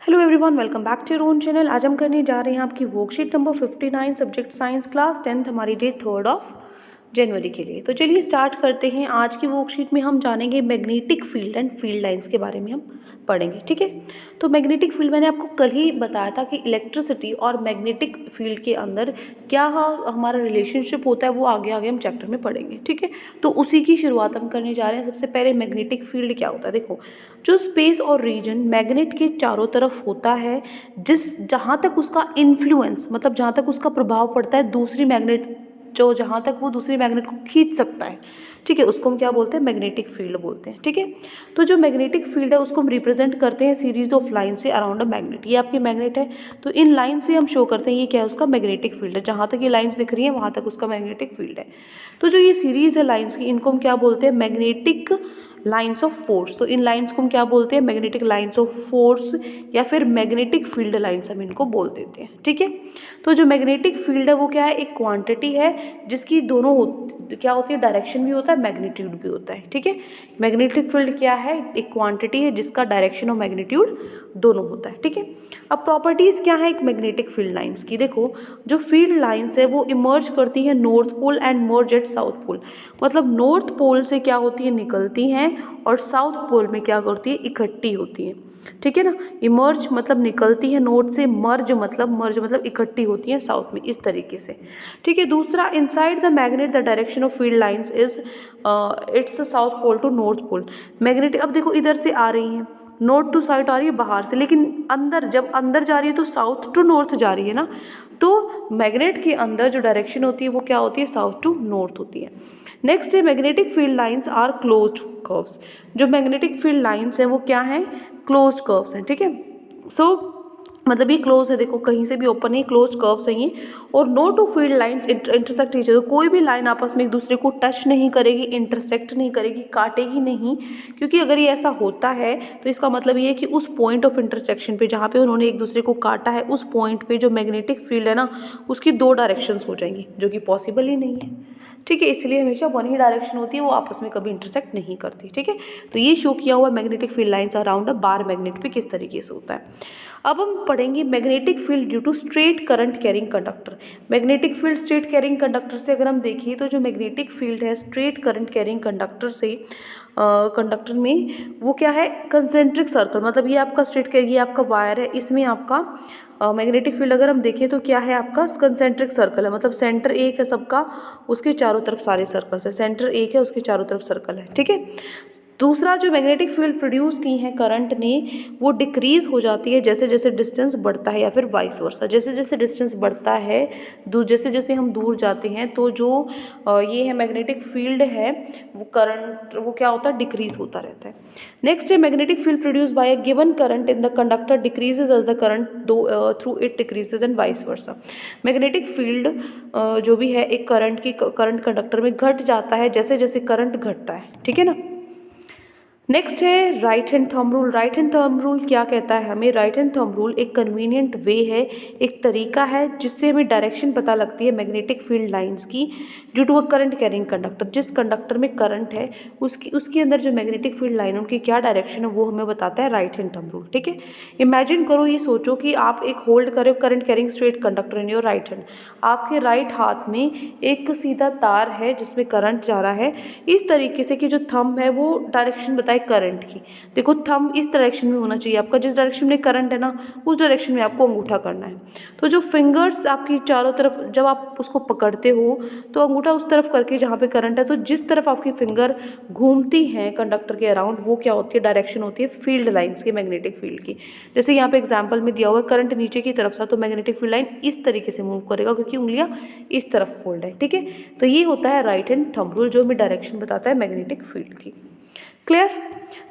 Hello everyone, welcome back to your own channel. आज हम करने जा रहे हैं आपकी worksheet number 59 subject science class 10th, हमारी डेट 3 जनवरी के लिए। तो चलिए स्टार्ट करते हैं। आज की वर्कशीट में हम जानेंगे magnetic field and field lines के बारे में हम पढ़ेंगे, ठीक है। तो मैग्नेटिक फील्ड मैंने आपको कल ही बताया था कि इलेक्ट्रिसिटी और मैग्नेटिक फील्ड के अंदर क्या हमारा रिलेशनशिप होता है, वो आगे आगे हम चैप्टर में पढ़ेंगे, ठीक है। तो उसी की शुरुआत हम करने जा रहे हैं। सबसे पहले मैग्नेटिक फील्ड क्या होता है। देखो, जो स्पेस और रीजन मैग्नेट के चारों तरफ होता है, जहाँ तक उसका इन्फ्लुएंस, मतलब जहाँ तक उसका प्रभाव पड़ता है दूसरी मैग्नेट, जो जहाँ तक वो दूसरी मैग्नेट को खींच सकता है, ठीक है, उसको हम क्या बोलते हैं, मैग्नेटिक फील्ड बोलते हैं, ठीक है। तो जो मैग्नेटिक फील्ड है उसको हम रिप्रेजेंट करते हैं सीरीज ऑफ लाइन से अराउंड अ मैग्नेट। ये आपकी मैग्नेट है, तो इन लाइन से हम शो करते हैं ये क्या है, उसका मैग्नेटिक फील्ड है। जहाँ तक ये लाइन्स दिख रही हैं वहाँ तक उसका मैग्नेटिक फील्ड है। तो जो ये सीरीज है लाइन्स की, इनको हम क्या बोलते हैं, मैग्नेटिक लाइन्स ऑफ फोर्स। तो इन लाइन्स को हम क्या बोलते हैं, मैग्नेटिक लाइन्स ऑफ फोर्स या फिर मैग्नेटिक फील्ड लाइन्स हम इनको बोल देते हैं, ठीक है। तो जो मैग्नेटिक फील्ड है वो क्या है, एक क्वांटिटी है जिसकी दोनों क्या होती है, डायरेक्शन भी होता है, मैग्नीट्यूड भी होता है, ठीक है। मैग्नेटिक फील्ड क्या है, एक क्वांटिटी है जिसका डायरेक्शन और मैग्नीट्यूड दोनों होता है, ठीक है। अब प्रॉपर्टीज क्या है एक मैग्नेटिक फील्ड लाइंस की। देखो, जो फील्ड लाइंस है वो इमर्ज करती है north pole and merge at south pole. मतलब नॉर्थ पोल से क्या होती है, निकलती हैं, और साउथ पोल में क्या करती है, इकट्ठी होती है, ठीक है ना। इमर्ज मतलब निकलती है नॉर्थ से, मर्ज मतलब इकट्ठी होती है साउथ में, इस तरीके से, ठीक है। दूसरा, inside the magnet the direction of field lines is its south pole to north pole. Magnet अब देखो इधर से आ रही हैं, नॉर्थ टू साउथ आ रही है बाहर से, लेकिन अंदर जब अंदर जा रही है तो साउथ टू नॉर्थ जा रही है ना। तो मैग्नेट के अंदर जो डायरेक्शन होती है वो क्या होती है, साउथ टू नॉर्थ होती है। नेक्स्ट है magnetic field lines are closed curves. जो मैग्नेटिक फील्ड लाइंस हैं वो क्या हैं, क्लोज्ड कर्व्स हैं, ठीक है। सो मतलब ये क्लोज है, देखो कहीं से भी ओपन है, क्लोज कर्व्स हैं ये। और no two field lines intersect each other. कोई भी लाइन आपस में एक दूसरे को टच नहीं करेगी, इंटरसेक्ट नहीं करेगी, काटेगी नहीं, क्योंकि अगर ये ऐसा होता है तो इसका मतलब ये है कि उस पॉइंट ऑफ इंटरसेक्शन पे जहाँ पे उन्होंने एक दूसरे को काटा है, उस पॉइंट पे जो मैग्नेटिक फील्ड है ना, उसकी दो डायरेक्शंस हो जाएंगी, जो कि पॉसिबल ही नहीं है, ठीक है। इसलिए हमेशा वन ही डायरेक्शन होती है, वो आपस में कभी इंटरसेक्ट नहीं करती, ठीक है। तो ये शो किया हुआ magnetic field lines around a bar magnet पे किस तरीके से होता है। अब हम पढ़ेंगे magnetic field due to straight current carrying conductor. Magnetic field straight carrying conductor से अगर हम देखें तो जो मैग्नेटिक फील्ड है स्ट्रेट करंट कैरिंग कंडक्टर से कंडक्टर में वो क्या है, कंसेंट्रिक सर्कल। मतलब ये आपका स्ट्रेट कैरिंग, ये आपका वायर है, इसमें आपका मैग्नेटिक फील्ड अगर हम देखें तो क्या है, आपका कंसेंट्रिक सर्कल है। मतलब सेंटर एक है सबका, उसके चारों तरफ सारे सर्कल्स है। सेंटर एक है, उसके चारों तरफ सर्कल है, ठीक है। दूसरा, जो मैग्नेटिक फील्ड प्रोड्यूस की है करंट ने, वो डिक्रीज हो जाती है जैसे जैसे डिस्टेंस बढ़ता है, या फिर वाइस वर्सा। जैसे जैसे डिस्टेंस बढ़ता है, जैसे जैसे हम दूर जाते हैं, तो जो ये है मैग्नेटिक फील्ड है, वो करंट वो क्या होता है, डिक्रीज होता रहता है। नेक्स्ट है magnetic field produce by a given current in the conductor decreases as the current through it decreases and vice versa. Magnetic field जो भी है एक करंट कंडक्टर में घट जाता है जैसे जैसे करंट घटता है, ठीक है ना। नेक्स्ट है right hand thumb rule. Right hand thumb rule क्या कहता है हमें, राइट हैंड थंब रूल एक कन्वीनियंट वे है, एक तरीका है जिससे हमें डायरेक्शन पता लगती है मैग्नेटिक फील्ड लाइंस की due to a current carrying conductor. जिस कंडक्टर में करंट है उसके अंदर जो मैग्नेटिक फील्ड लाइनों की क्या डायरेक्शन है वो हमें बताता है राइट हैंड थंब रूल, ठीक है। इमेजिन करो, ये सोचो कि आप एक होल्ड करो current carrying straight conductor in your right hand. आपके राइट हाथ में एक सीधा तार है जिसमें करंट जा रहा है, इस तरीके से कि जो थंब है वो डायरेक्शन बताए करंट की। देखो, थंब इस डायरेक्शन में होना चाहिए आपका, जिस डायरेक्शन में करंट है ना उस डायरेक्शन में आपको अंगूठा करना है। तो जो फिंगर्स आपकी चारों तरफ, जब आप उसको पकड़ते हो तो अंगूठा उस तरफ करके जहाँ पे करंट है, तो जिस तरफ आपकी फिंगर घूमती हैं कंडक्टर के अराउंड, वो क्या होती है, डायरेक्शन होती है फील्ड लाइंस की, मैग्नेटिक फील्ड की। जैसे यहाँ पे एग्जाम्पल में दिया हुआ है, करंट नीचे की तरफ था तो मैग्नेटिक फील्ड लाइन इस तरीके से मूव करेगा क्योंकि उंगलियां इस तरफ फोल्ड है, ठीक है। तो ये होता है राइट हैंड थंब रूल, जो हमें डायरेक्शन बताता है मैग्नेटिक फील्ड की। Clear.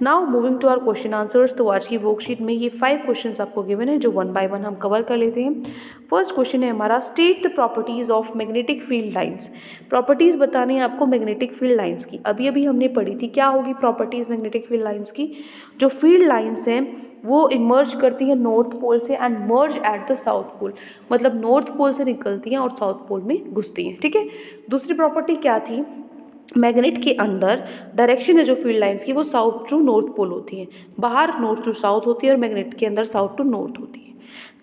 Now moving to our question answers. तो आज की वर्कशीट में ये 5 क्वेश्चंस आपको गिवन है, जो वन बाय वन हम कवर कर लेते हैं। फर्स्ट क्वेश्चन है हमारा, state the properties of magnetic field lines. Properties बतानी है आपको मैग्नेटिक फील्ड लाइंस की। अभी अभी हमने पढ़ी थी, क्या होगी प्रॉपर्टीज मैग्नेटिक फील्ड लाइंस की। जो फील्ड लाइंस हैं वो इमर्ज करती है नॉर्थ पोल से and merge at the south pole. मतलब नॉर्थ पोल से निकलती हैं और साउथ पोल में घुसती हैं, ठीक है। दूसरी प्रॉपर्टी क्या थी, मैग्नेट के अंदर डायरेक्शन है जो फील्ड लाइंस की वो साउथ टू नॉर्थ पोल होती है, बाहर नॉर्थ टू साउथ होती है और मैग्नेट के अंदर साउथ टू नॉर्थ होती है।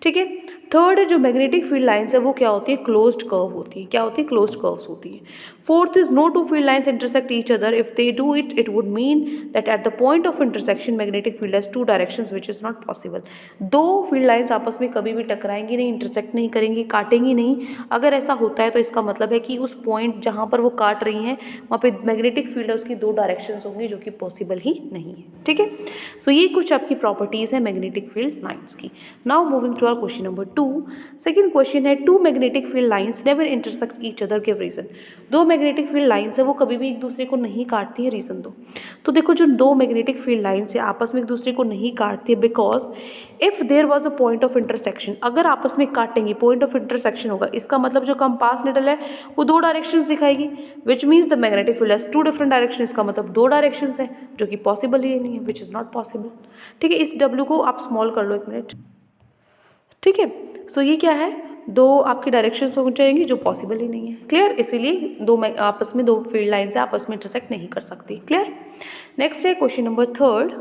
ठीक है। थर्ड है जो मैग्नेटिक फील्ड लाइंस है वो क्या होती है, क्लोज्ड कर्व होती है। क्या होती है, क्लोज्ड कर्व्स होती है। Fourth is no two field lines intersect each other, if they do it it would mean that at the point of intersection magnetic field has two directions which is not possible. दो field lines आपस में कभी भी टकराएंगी नहीं, intersect नहीं करेंगी, काटेंगी नहीं। अगर ऐसा होता है तो इसका मतलब है कि उस पॉइंट जहाँ पर वो काट रही हैं वहाँ पे मैग्नेटिक फील्ड है उसकी दो डायरेक्शंस होंगी, जो कि पॉसिबल ही नहीं है। ठीक है। सो ये कुछ आपकी प्रॉपर्टीज है मैग्नेटिक फील्ड लाइंस की। Now moving to our question number 2। Second question है, two magnetic field lines never intersect each other, give reason. दो मैग्नेटिक फील्ड लाइंस है वो कभी भी एक दूसरे को नहीं काटती है, रीजन दो। तो देखो जो दो मैग्नेटिक फील्ड लाइंस है आपस में एक दूसरे को नहीं काटती है because if there was a point of intersection, अगर आपस में काटेंगे पॉइंट ऑफ इंटरसेक्शन होगा, इसका मतलब जो कंपास निडल है वो दो डायरेक्शंस दिखाएगी, which means the magnetic field has two different direction. इसका मतलब दो डायरेक्शंस है जो कि पॉसिबल ही नहीं है, विच इज नॉट पॉसिबल। ठीक है। इस डब्ल्यू को आप स्मॉल कर लो 1 मिनट। ठीक है। सो ये क्या है, दो आपकी डायरेक्शंस हो जाएंगी जो पॉसिबल ही नहीं है। क्लियर। इसीलिए दो आपस में दो फील्ड लाइंस आपस में इंटरसेक्ट नहीं कर सकती। क्लियर। नेक्स्ट है question number 3।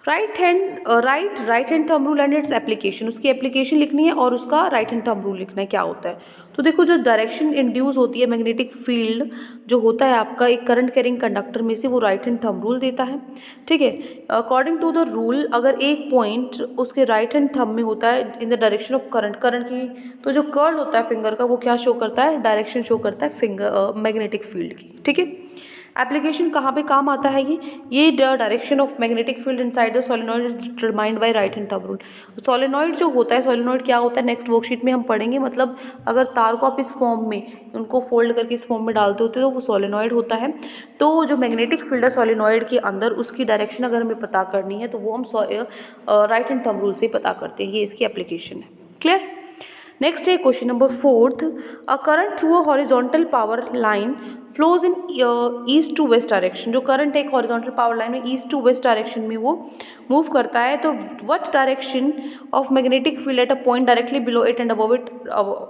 Right hand thumb rule and its application. उसकी एप्लीकेशन लिखनी है और उसका राइट हैंड थंब रूल लिखना है, क्या होता है। तो देखो जो डायरेक्शन इंड्यूस होती है मैग्नेटिक फील्ड जो होता है आपका एक करंट कैरिंग कंडक्टर में से, वो राइट हैंड थंब रूल देता है। ठीक है। अकॉर्डिंग टू द रूल अगर एक पॉइंट उसके राइट हैंड थंब में होता है in the direction of current की, तो जो कर्ल होता है फिंगर का वो क्या शो करता है, डायरेक्शन शो करता है फिंगर मैग्नेटिक फील्ड की। ठीक है। एप्लीकेशन कहाँ पे काम आता है, ये the direction of magnetic field inside the solenoid is determined by right hand thumb rule. Solenoid जो होता है, सोलेनॉइड क्या होता है नेक्स्ट वर्कशीट में हम पढ़ेंगे। मतलब अगर तार को आप इस फॉर्म में उनको फोल्ड करके इस फॉर्म में डालते होते हो तो वो सोलेनॉइड होता है। तो जो मैग्नेटिक फील्ड है सोलेनॉइड के अंदर उसकी डायरेक्शन अगर हमें पता करनी है तो वो हम राइट हैंड थंब रूल से ही पता करते हैं। ये इसकी एप्लीकेशन है। क्लियर। नेक्स्ट है question number 4। A current through a horizontal power line flows in east to west direction. जो करंट एक हॉरिजॉन्टल पावर लाइन में ईस्ट टू वेस्ट डायरेक्शन में वो मूव करता है, तो what direction of magnetic field at a point directly below it and above it,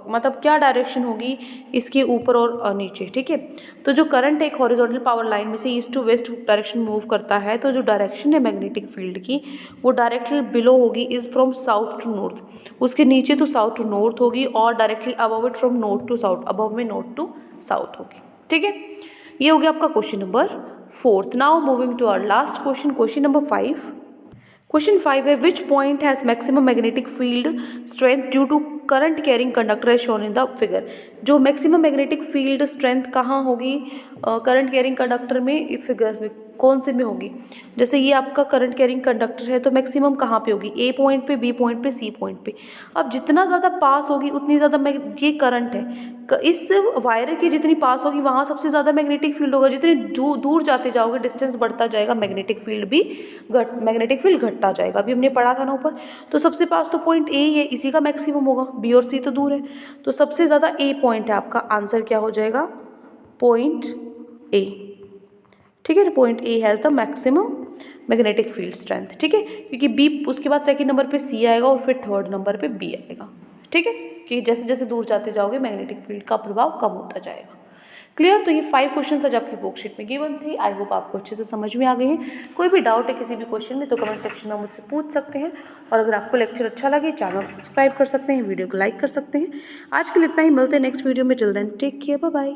मतलब क्या डायरेक्शन होगी इसके ऊपर और नीचे। ठीक है। तो जो करंट एक हॉरिजॉन्टल पावर लाइन में से east to west direction move करता है, तो जो डायरेक्शन है मैग्नेटिक फील्ड की वो डायरेक्टली बिलो होगी is from south to north, उसके नीचे तो साउथ टू नॉर्थ होगी, और directly above it from north to south, above में नॉर्थ टू साउथ होगी। ठीक है। ये हो गया आपका question number 4। Now moving to our last question, question number 5। Question 5 है, which point has maximum magnetic field strength due to current carrying conductor as shown in the figure. जो maximum magnetic field strength कहाँ होगी current carrying conductor में, figure में कौन से में होगी। जैसे ये आपका करंट कैरिंग कंडक्टर है तो मैक्सिमम कहाँ पे होगी, ए पॉइंट पे, बी पॉइंट पे, सी पॉइंट पे। अब जितना ज़्यादा पास होगी उतनी ज़्यादा ये करंट है इस वायर की जितनी पास होगी वहाँ सबसे ज़्यादा मैग्नेटिक फील्ड होगा। जितनी दूर जाते जाओगे डिस्टेंस बढ़ता जाएगा, मैग्नेटिक फील्ड घटता जाएगा। अभी हमने पढ़ा था ना ऊपर। तो सबसे पास तो पॉइंट ए ही है, इसी का मैक्सिमम होगा, बी और सी तो दूर है। तो सबसे ज़्यादा ए पॉइंट है, आपका आंसर क्या हो जाएगा, पॉइंट ए। ठीक है। Point A has the maximum magnetic field strength. ठीक है। क्योंकि बी उसके बाद सेकंड नंबर पे सी आएगा और फिर थर्ड नंबर पे बी आएगा। ठीक है। कि जैसे जैसे दूर जाते जाओगे मैग्नेटिक फील्ड का प्रभाव कम होता जाएगा। क्लियर। तो ये 5 क्वेश्चन आज आपकी वर्कशीट में गिवन थी। आई होप आपको अच्छे से समझ में आ गए हैं। कोई भी डाउट है किसी भी क्वेश्चन में तो कमेंट सेक्शन में मुझसे पूछ सकते हैं, और अगर आपको लेक्चर अच्छा लगे चैनल को सब्सक्राइब कर सकते हैं, वीडियो को लाइक कर सकते हैं। आज के लिए इतना ही, मिलते हैं नेक्स्ट वीडियो में। Till then take care, bye bye.